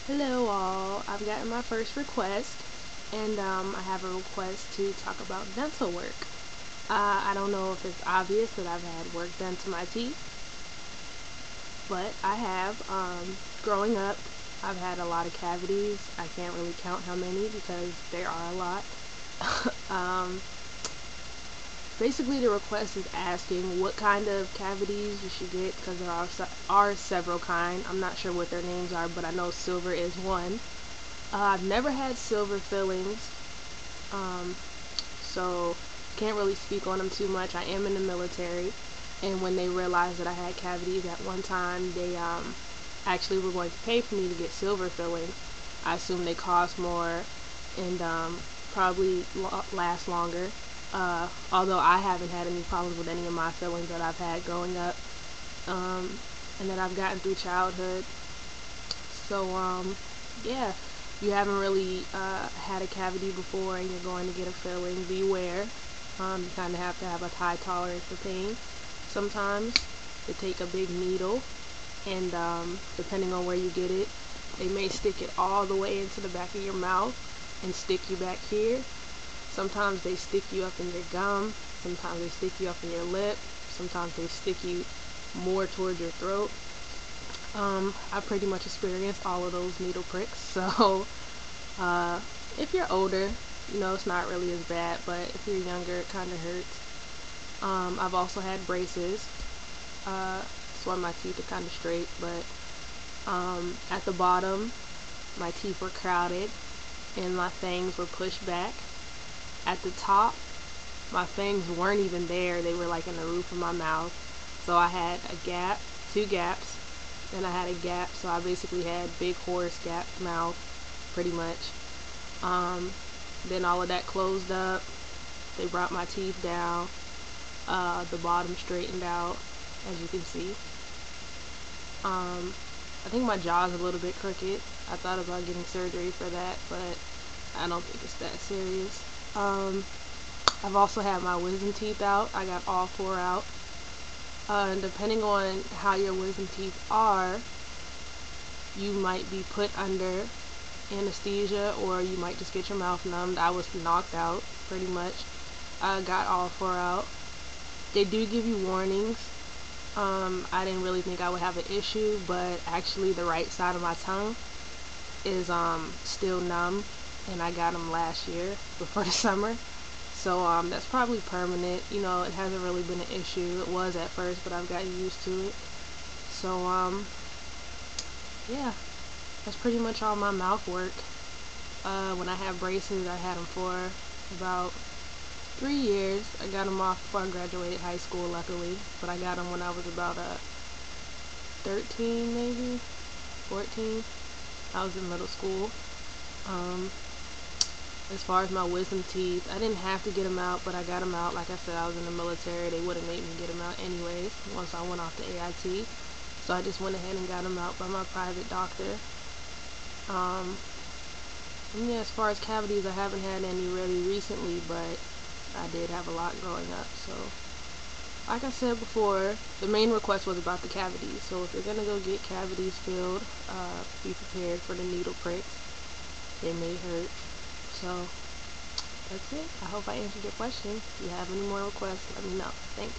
Hello all, I've gotten my first request, and I have a request to talk about dental work. I don't know if it's obvious that I've had work done to my teeth, but I have. Growing up, I've had a lot of cavities. I can't really count how many because there are a lot. um, Basically, the request is asking what kind of cavities you should get because there are several kinds. I'm not sure what their names are, but I know silver is one. I've never had silver fillings, um, so can't really speak on them too much. I am in the military, and when they realized that I had cavities at one time, they actually were going to pay for me to get silver fillings. I assume they cost more and probably last longer. Although I haven't had any problems with any of my fillings that I've had growing up, and that I've gotten through childhood. So, yeah, if you haven't really had a cavity before and you're going to get a filling, beware. You kind of have to have a high tolerance for pain. Sometimes they take a big needle, and depending on where you get it, they may stick it all the way into the back of your mouth and stick you back here. Sometimes they stick you up in your gum, sometimes they stick you up in your lip, sometimes they stick you more towards your throat. I pretty much experienced all of those needle pricks, so if you're older, it's not really as bad, but if you're younger, it kind of hurts. I've also had braces. That's why my teeth are kind of straight, but at the bottom, my teeth were crowded and my fangs were pushed back. At the top, my fangs weren't even there. They were like in the roof of my mouth. So I had a gap, two gaps, and I had a gap. So I basically had big horse gap mouth, pretty much. Then all of that closed up. They brought my teeth down. The bottom straightened out, as you can see. I think my jaw's a little bit crooked. I thought about getting surgery for that, but I don't think it's that serious. I've also had my wisdom teeth out. I got all four out. And depending on how your wisdom teeth are, you might be put under anesthesia or you might just get your mouth numbed. I was knocked out, pretty much. I got all four out. They do give you warnings. I didn't really think I would have an issue, but actually the right side of my tongue is still numb, and I got them last year before the summer, so that's probably permanent. It hasn't really been an issue. It was at first, but I've gotten used to it. So yeah, that's pretty much all my mouth work. When I had braces, I had them for about 3 years. I got them off before I graduated high school, luckily, but I got them when I was about 13, maybe 14. I was in middle school. As far as my wisdom teeth, I didn't have to get them out, but I got them out. Like I said, I was in the military. They would have made me get them out anyways once I went off the AIT. So I just went ahead and got them out by my private doctor. And yeah, as far as cavities, I haven't had any really recently, but I did have a lot growing up. So like I said before, the main request was about the cavities. So if you're going to go get cavities filled, be prepared for the needle pricks. They may hurt. So that's it. I hope I answered your question. If you have any more requests, let me know. Thanks.